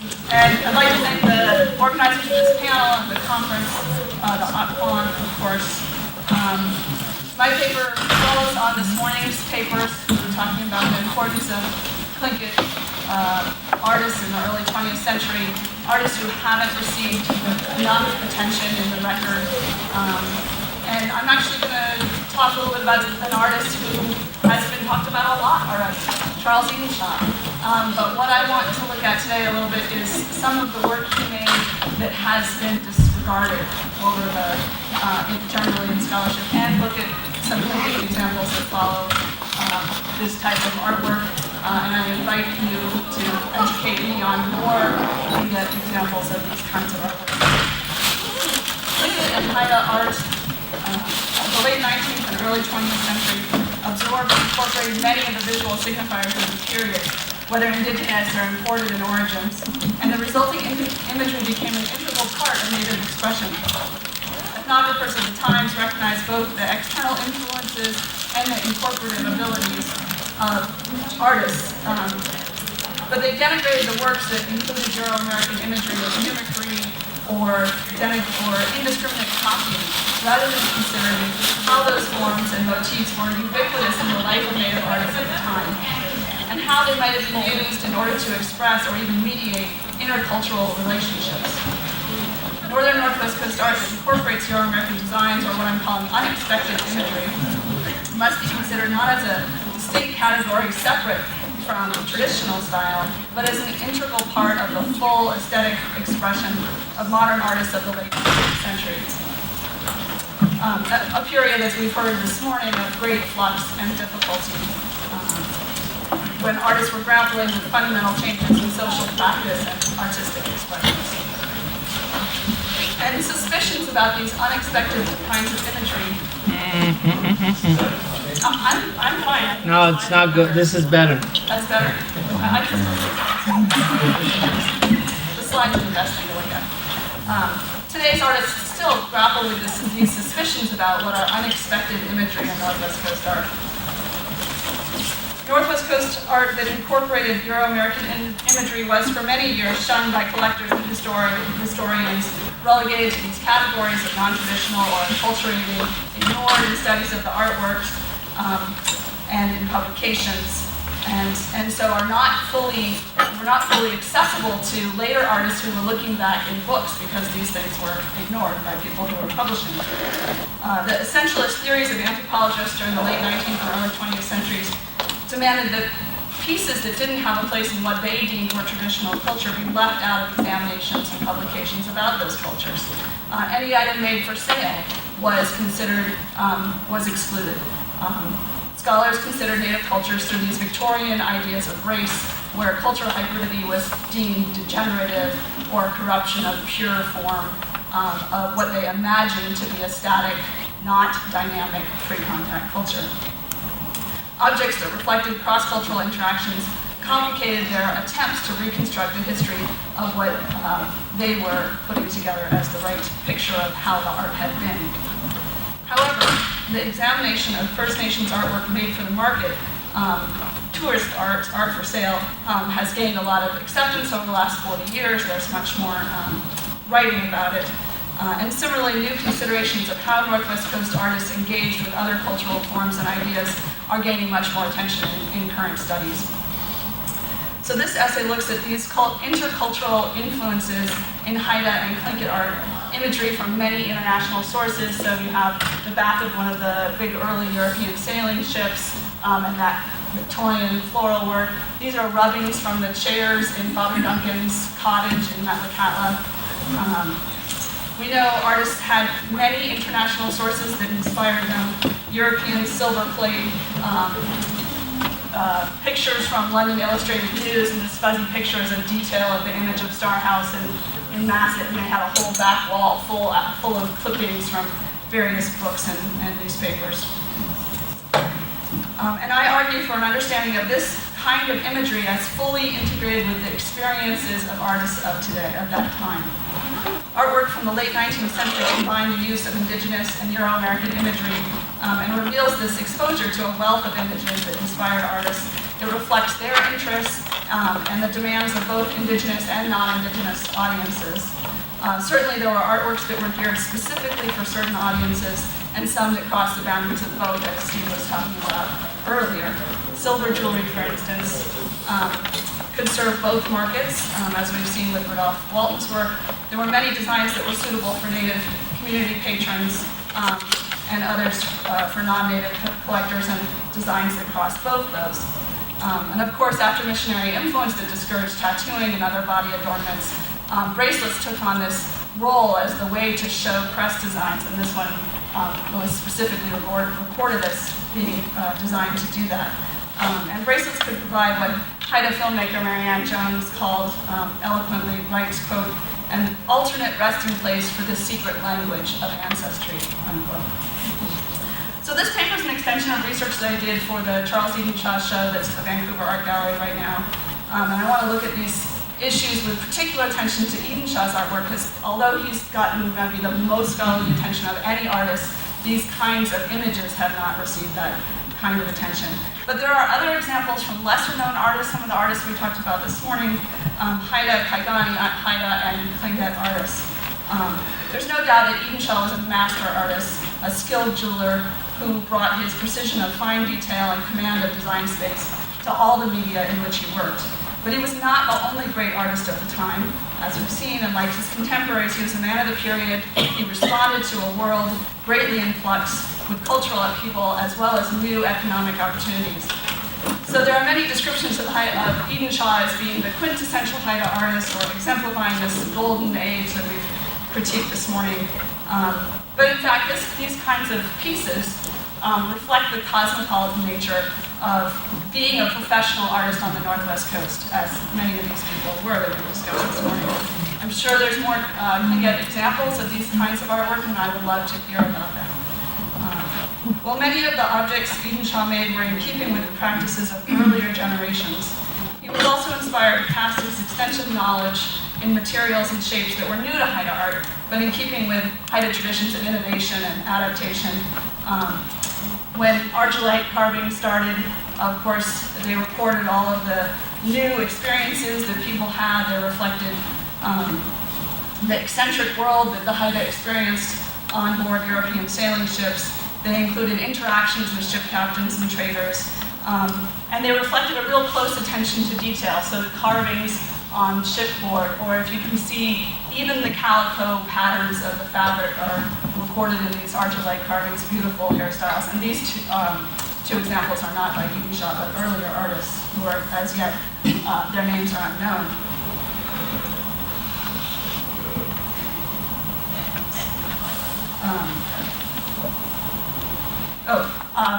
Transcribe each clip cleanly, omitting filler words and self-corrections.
And I'd like to thank the organizers of this panel and the conference, the OTPON, of course. My paper follows on this morning's papers. We were talking about the importance of Tlingit artists in the early 20th century, artists who haven't received enough attention in the record. And I'm actually going to talk a little bit about an artist who has been talked about a lot already, Charles Edenshine. But what I want to look at today a little bit is some of the work he made that has been disregarded over the generally in scholarship, and look at some Tlingit examples that follow this type of artwork. And I invite you to educate me on more Tlingit examples of these kinds of artwork. Tlingit and Haida art of the late 19th and early 20th century absorbed and incorporated many of the visual signifiers of the period, whether indigenous or imported in origins, and the resulting imagery became an integral part of native expression. Ethnographers of the times recognized both the external influences and the incorporative abilities of artists, but they denigrated the works that included Euro-American imagery of mimicry or indiscriminate copying, rather than considering how those forms and motifs were ubiquitous in the life of native artists at the time, and how they might have been used in order to express or even mediate intercultural relationships. Northern Northwest Coast art that incorporates Euro-American designs, or what I'm calling unexpected imagery, must be considered not as a distinct category separate from traditional style, but as an integral part of the full aesthetic expression of modern artists of the late 19th century. A period, as we've heard this morning, of great flux and difficulty, when artists were grappling with fundamental changes in social practice and artistic expressions. And suspicions about these unexpected kinds of imagery. I'm fine. No, it's not good. This is better. That's better. I can the slides are the best thing to look at. Today's artists still grapple with these suspicions about what are unexpected imagery in Northwest Coast art. Northwest Coast art that incorporated Euro-American imagery was for many years shunned by collectors and historians, relegated to these categories of non-traditional or culturally ignored in studies of the artworks and in publications, and so were not fully accessible to later artists who were looking back in books, because these things were ignored by people who were publishing them. The essentialist theories of anthropologists during the late 19th and early 20th centuries demanded that pieces that didn't have a place in what they deemed were traditional culture be left out of examinations and publications about those cultures. Any item made for sale was excluded. Scholars considered native cultures through these Victorian ideas of race, where cultural hybridity was deemed degenerative or corruption of pure form of what they imagined to be a static, not dynamic, pre-contact culture. Objects that reflected cross-cultural interactions complicated their attempts to reconstruct the history of what they were putting together as the right picture of how the art had been. However, the examination of First Nations artwork made for the market, tourist art for sale, has gained a lot of acceptance over the last 40 years. There's much more writing about it. And similarly, new considerations of how Northwest Coast artists engaged with other cultural forms and ideas are gaining much more attention in current studies. So this essay looks at these intercultural influences in Haida and Tlingit art, imagery from many international sources. So you have the back of one of the big early European sailing ships, and that Victorian floral work. These are rubbings from the chairs in Father Duncan's cottage in Metlakatla. We know artists had many international sources that inspired them. European silver plate, pictures from London Illustrated News, and this fuzzy picture is a detail of the image of Star House in Masset, and they had a whole back wall full of clippings from various books and newspapers. And I argue for an understanding of this kind of imagery as fully integrated with the experiences of artists of today, of that time. Artwork from the late 19th century combined the use of Indigenous and Euro-American imagery and reveals this exposure to a wealth of images that inspired artists. It reflects their interests and the demands of both Indigenous and non-Indigenous audiences. Certainly there were artworks that were geared specifically for certain audiences, and some that crossed the boundaries of both, as Steve was talking about earlier. Silver jewelry, for instance, could serve both markets, as we've seen with Rudolph Walton's work. There were many designs that were suitable for Native community patrons, and others for non-Native collectors, and designs that crossed both those. And of course, after missionary influence that discouraged tattooing and other body adornments, bracelets took on this role as the way to show crest designs, and this one was specifically reported as being designed to do that. And bracelets could provide what Haida filmmaker Marianne Jones called, eloquently writes, quote, an alternate resting place for the secret language of ancestry, unquote. So this paper is an extension of research that I did for the Charles Eden Shaw show that's at the Vancouver Art Gallery right now. And I want to look at these issues with particular attention to Eden Shaw's artwork, because although he's gotten maybe the most scholarly attention of any artist, these kinds of images have not received that kind of attention. But there are other examples from lesser known artists, some of the artists we talked about this morning, Haida, Kaigani, Haida, and Tlingit artists. There's no doubt that Eden Shaw was a master artist, a skilled jeweler who brought his precision of fine detail and command of design space to all the media in which he worked. But he was not the only great artist of the time. As we've seen, and like his contemporaries, he was a man of the period. He responded to a world greatly in flux, with cultural upheaval as well as new economic opportunities. So there are many descriptions of Eden Shaw as being the quintessential Haida artist, or exemplifying this golden age that we've critiqued this morning. But in fact, these kinds of pieces reflect the cosmopolitan nature of being a professional artist on the Northwest Coast, as many of these people were that we discussed this morning. I'm sure there's more Tlingit examples of these kinds of artwork, and I would love to hear about them. While many of the objects Eden Shaw made were in keeping with the practices of earlier generations, he was also inspired to cast his extensive knowledge in materials and shapes that were new to Haida art, but in keeping with Haida traditions of innovation and adaptation. When argillite carving started, of course, they recorded all of the new experiences that people had. They reflected the eccentric world that the Haida experienced on board European sailing ships. They included interactions with ship captains and traders. And they reflected a real close attention to detail. So the carvings on shipboard, or if you can see, even the calico patterns of the fabric are recorded in these argillite carvings, beautiful hairstyles. And these two examples are not by Eden Shaw, but earlier artists who are, as yet, their names are unknown.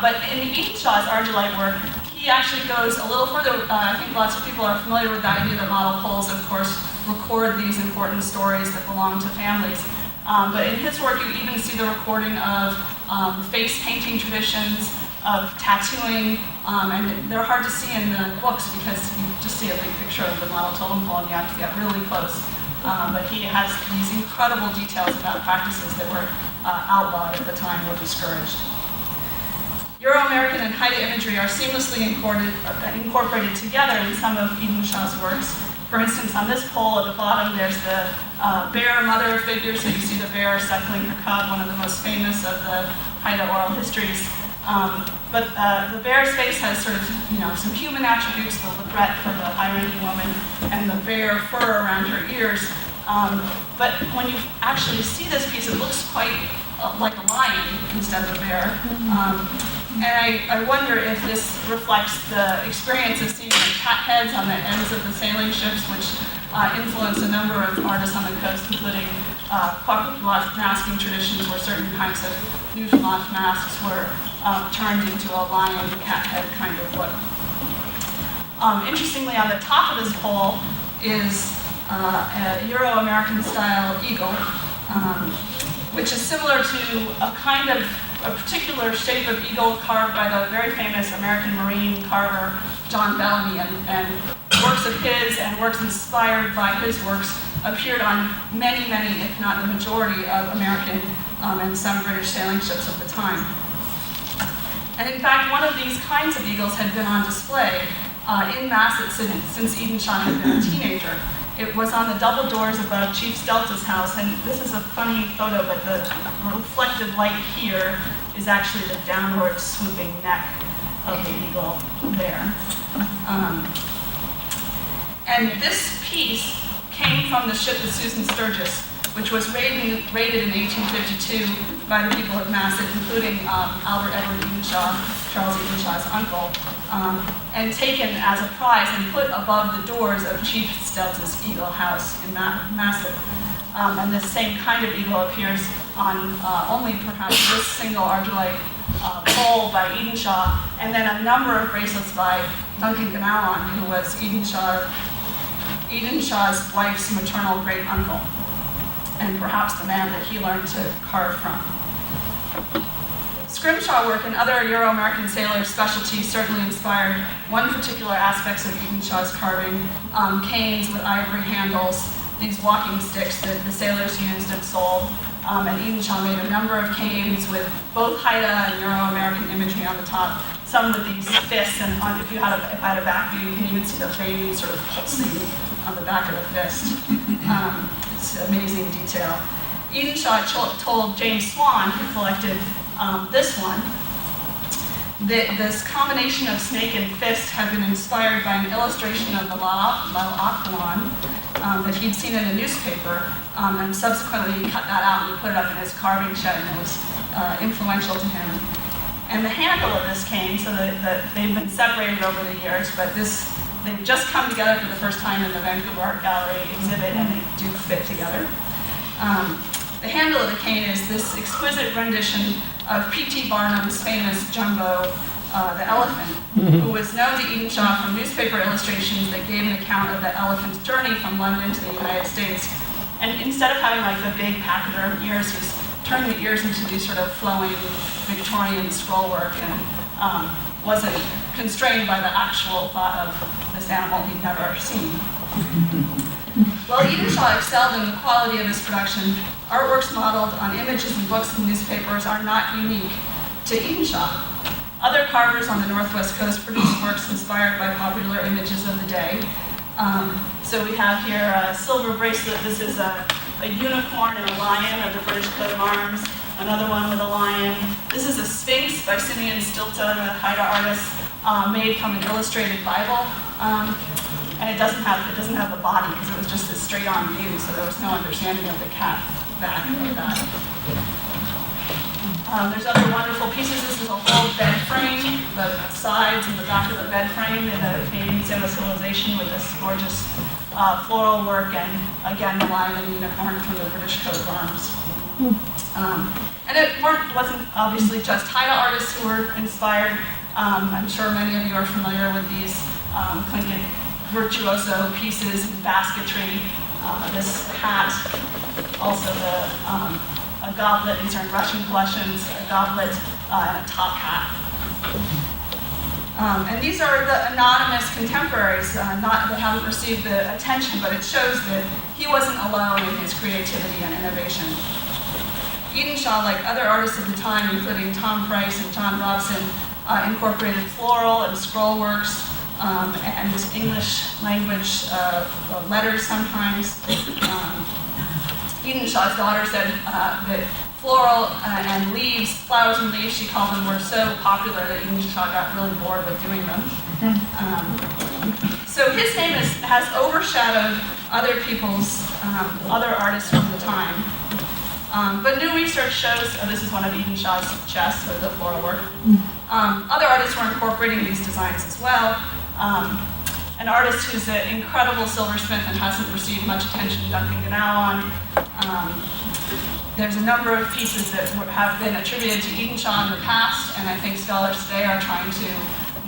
But in Eden Shaw's argillite work, he actually goes a little further. I think lots of people are familiar with the idea that model poles, of course, record these important stories that belong to families. But in his work, you even see the recording of face painting traditions, of tattooing, and they're hard to see in the books because you just see a big picture of the model totem pole and you have to get really close. But he has these incredible details about practices that were outlawed at the time or discouraged. Euro-American and Haida imagery are seamlessly incorporated together in some of Eden Shaw's works. For instance, on this pole at the bottom, there's the bear mother figure, so you see the bear suckling her cub, one of the most famous of the Haida oral histories. But the bear's face has sort of, some human attributes, the lorette for the high-ranking woman, and the bear fur around her ears. But when you actually see this piece, it looks quite like a lion instead of a bear. And I wonder if this reflects the experience of seeing the cat heads on the ends of the sailing ships, which influenced a number of artists on the coast, including Kwakwa masking traditions, where certain kinds of Newfoundland masks were turned into a lion cat head kind of look. Interestingly, on the top of this pole is a Euro-American style eagle, which is similar to a particular shape of eagle carved by the very famous American marine carver John Bellamy, and works of his and works inspired by his works appeared on many, if not the majority of American and some British sailing ships of the time. And in fact, one of these kinds of eagles had been on display in Masset since Eden Shah had been a teenager. It was on the double doors above Chief Stelz's house, and this is a funny photo, but the reflected light here is actually the downward swooping neck of the eagle there. And this piece came from the ship the Susan Sturgis, which was raided in 1852 by the people of Masset, including Albert Edward Edenshaw, Charles Edenshaw's uncle, and taken as a prize and put above the doors of Chief Stelz's eagle house in Masset. And this same kind of eagle appears on only perhaps this single argillite pole by Edenshaw, and then a number of bracelets by Duncan Gnawan, who was Edenshaw's wife's maternal great uncle, and perhaps the man that he learned to carve from. Scrimshaw work and other Euro-American sailors' specialties certainly inspired one particular aspect of Edenshaw's carving, canes with ivory handles, these walking sticks that the sailors used and sold. And Edenshaw made a number of canes with both Haida and Euro-American imagery on the top, some with these fists, and if I had a back view, you can even see the veins sort of pulsing on the back of the fist. It's amazing detail. Edenshaw told James Swan, who collected this one, that this combination of snake and fist had been inspired by an illustration of the La'aquan that he'd seen in a newspaper, and subsequently he cut that out and he put it up in his carving shed, and it was influential to him. And the handle of this cane, so that they've been separated over the years, but they've just come together for the first time in the Vancouver Art Gallery exhibit, and they do fit together. The handle of the cane is this exquisite rendition of P.T. Barnum's famous Jumbo, the elephant, who was known to Edenshaw from newspaper illustrations that gave an account of the elephant's journey from London to the United States. And instead of having like the big pachyderm ears, he's turned the ears into these sort of flowing Victorian scrollwork, and wasn't constrained by the actual thought of this animal he'd never seen. While Edenshaw excelled in the quality of his production, artworks modeled on images in books and newspapers are not unique to Edenshaw. Other carvers on the Northwest Coast produced works inspired by popular images of the day. So we have here a silver bracelet. This is a unicorn and a lion of the British coat of arms. Another one with a lion. This is a Sphinx by Simeon Stilta, the Haida artist, made from an illustrated Bible. And it doesn't have the body because it was just a straight-on view, so there was no understanding of the cat back of that. There's other wonderful pieces. This is a whole bed frame, the sides and the back of the bed frame in the Canadian Museum of Civilization with this gorgeous floral work, and again the lion and the unicorn from the British coat of arms. And it wasn't obviously just Haida artists who were inspired. I'm sure many of you are familiar with these Tlingit virtuoso pieces in basketry. This hat, also a goblet. These are in Russian collections, a goblet and a top hat. And these are the anonymous contemporaries, that haven't received the attention, but it shows that he wasn't alone in his creativity and innovation. Edenshaw, like other artists of the time, including Tom Price and John Robson, incorporated floral and scroll works, and English language letters sometimes. Edenshaw's daughter said that floral and leaves, flowers and leaves, she called them, were so popular that Edenshaw got really bored with doing them. So his name has overshadowed other people's, other artists from the time. But new research shows, this is one of Edenshaw's chests with the floral work. Other artists were incorporating these designs as well. An artist who's an incredible silversmith and hasn't received much attention, Duncan Gnawan. There's a number of pieces that have been attributed to Edenshaw in the past, and I think scholars today are trying to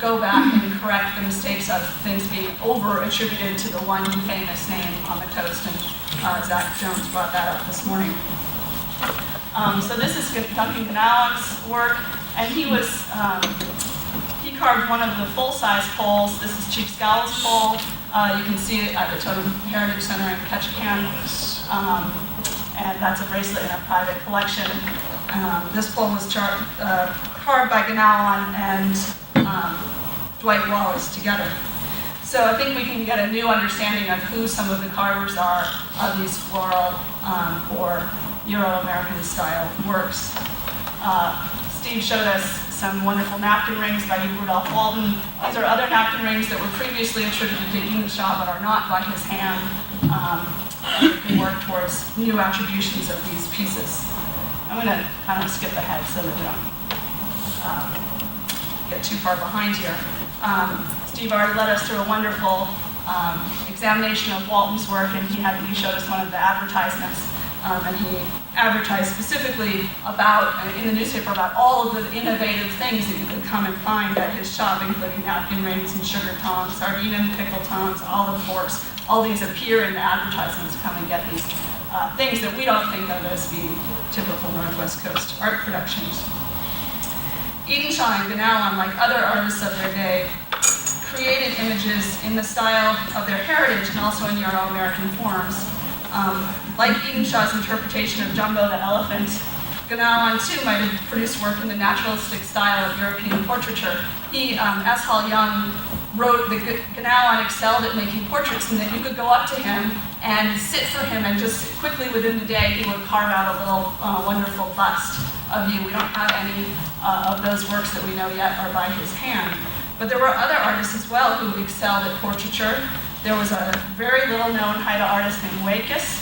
go back and correct the mistakes of things being over-attributed to the one famous name on the coast, and Zach Jones brought that up this morning. So this is Duncan Gnawan's work, and he carved one of the full-size poles. This is Chief Scowell's pole. You can see it at the Totem Heritage Center in Ketchikan. And that's a bracelet in a private collection. This pole was carved by Gnawan and Dwight Wallace together. So I think we can get a new understanding of who some of the carvers are of these floral or Euro-American style works. Steve showed us some wonderful napkin rings by Rudolph Walton. These are other napkin rings that were previously attributed to Eaton-Shaw but are not by his hand. And we can work towards new attributions of these pieces. I'm going to kind of skip ahead so that we don't get too far behind here. Steve already led us through a wonderful examination of Walton's work, and he showed us one of the advertisements, and he advertised specifically about, in the newspaper, about all of the innovative things that you could come and find at his shop, including napkin rings and sugar tongs, sardine and pickle tongs, olive forks. All these appear in the advertisements. Come and get these things that we don't think of as being typical Northwest Coast art productions. Eden-Shaw and Ganalon, like other artists of their day, created images in the style of their heritage and also in Euro-American forms. Like Eden-Shaw's interpretation of Jumbo the elephant, Ganalon too might have produced work in the naturalistic style of European portraiture. He, as Hall Young, wrote that Ganalon excelled at making portraits, and that you could go up to him and sit for him, and just quickly within the day he would carve out a little wonderful bust of you. We don't have any of those works that we know yet are by his hand. But there were other artists as well who excelled at portraiture. There was a very little known Haida artist named Wakis,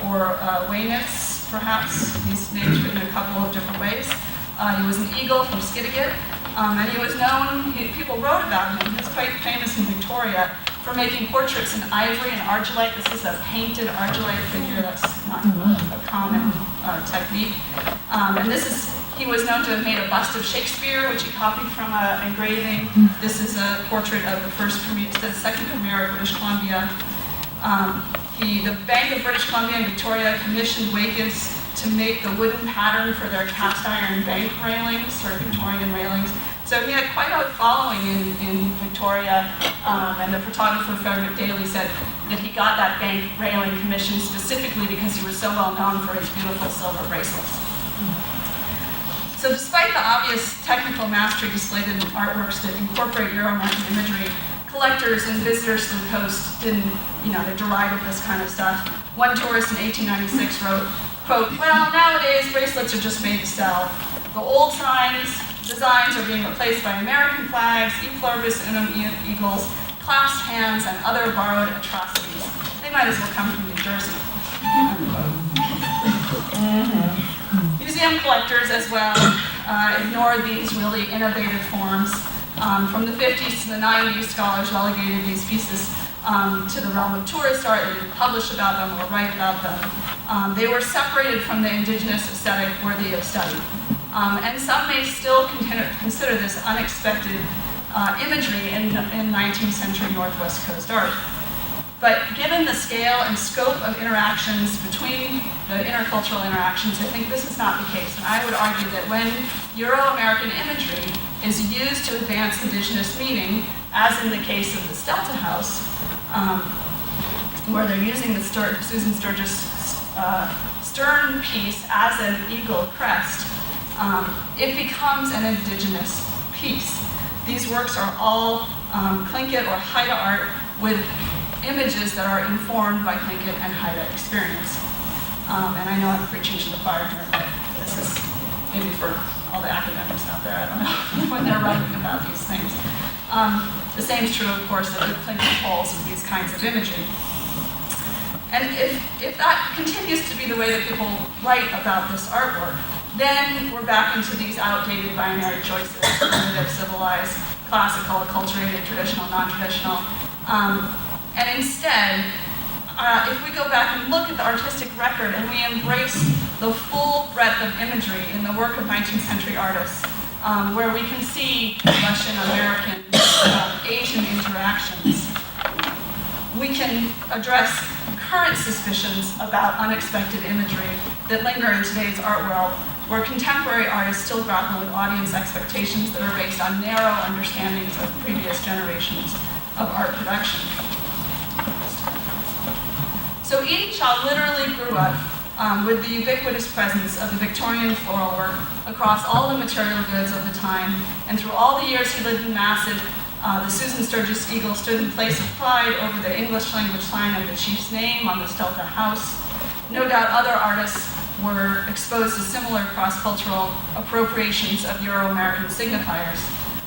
or Waynitz, perhaps. These names written a couple of different ways. He was an eagle from Skidegate, and he was known, people wrote about him. He was quite famous in Victoria for making portraits in ivory and argillite. This is a painted argillite figure. That's not a common technique. And he was known to have made a bust of Shakespeare, which he copied from an engraving. This is a portrait of the second premier of British Columbia. The Bank of British Columbia and Victoria commissioned Wakis to make the wooden pattern for their cast iron bank railings, or Victorian railings. So he had quite a following in Victoria, and the photographer Frederick Daly said that he got that bank railing commission specifically because he was so well known for his beautiful silver bracelets. So despite the obvious technical mastery displayed in artworks that incorporate Euro-American imagery, collectors and visitors to the coast didn't, they derided this kind of stuff. One tourist in 1896 wrote, quote, "Well, nowadays bracelets are just made to sell. The old designs are being replaced by American flags, e pluribus unum eagles, clasped hands, and other borrowed atrocities. They might as well come from New Jersey." Museum collectors as well ignored these really innovative forms. From the 50s to the 90s, scholars relegated these pieces to the realm of tourist art. They didn't publish about them or write about them. They were separated from the indigenous aesthetic worthy of study. And some may still consider this unexpected imagery in 19th century Northwest Coast art. But given the scale and scope of interactions between the intercultural interactions, I think this is not the case. And I would argue that when Euro-American imagery is used to advance indigenous meaning, as in the case of the Stelta House, where they're using the Susan Sturgis stern piece as an eagle crest, it becomes an indigenous piece. These works are all Tlingit or Haida art with images that are informed by Tlingit and Haida experience. And I know I'm preaching to the choir here, but this is maybe for all the academics out there, I don't know, when they're writing about these things. The same is true, of course, of the Tlingit poles with these kinds of imagery. And if that continues to be the way that people write about this artwork, then we're back into these outdated binary choices, primitive, civilized, classical, acculturated, traditional, non-traditional. And instead, if we go back and look at the artistic record and we embrace the full breadth of imagery in the work of 19th century artists, where we can see Russian, American, Asian interactions, we can address current suspicions about unexpected imagery that linger in today's art world, where contemporary artists still grapple with audience expectations that are based on narrow understandings of previous generations of art production. So Eden-Shaw literally grew up with the ubiquitous presence of the Victorian floral work across all the material goods of the time, and through all the years he lived in massive The Susan Sturgis eagle stood in place of pride over the English language sign of the chief's name on the Stelta house. No doubt other artists were exposed to similar cross-cultural appropriations of Euro-American signifiers.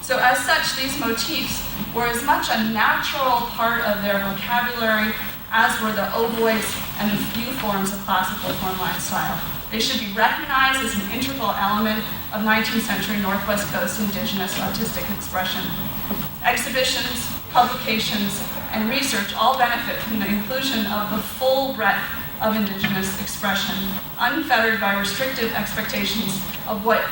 So as such, these motifs were as much a natural part of their vocabulary as were the ovoids and the few forms of classical formline style. They should be recognized as an integral element of 19th century Northwest Coast Indigenous artistic expression. Exhibitions, publications, and research all benefit from the inclusion of the full breadth of Indigenous expression, unfettered by restrictive expectations of what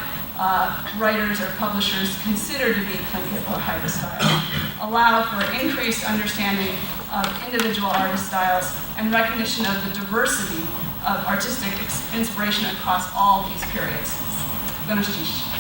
writers or publishers consider to be Tlingit or Haida style, allow for increased understanding of individual artist styles and recognition of the diversity of artistic inspiration across all these periods. Bunn-Marcuse.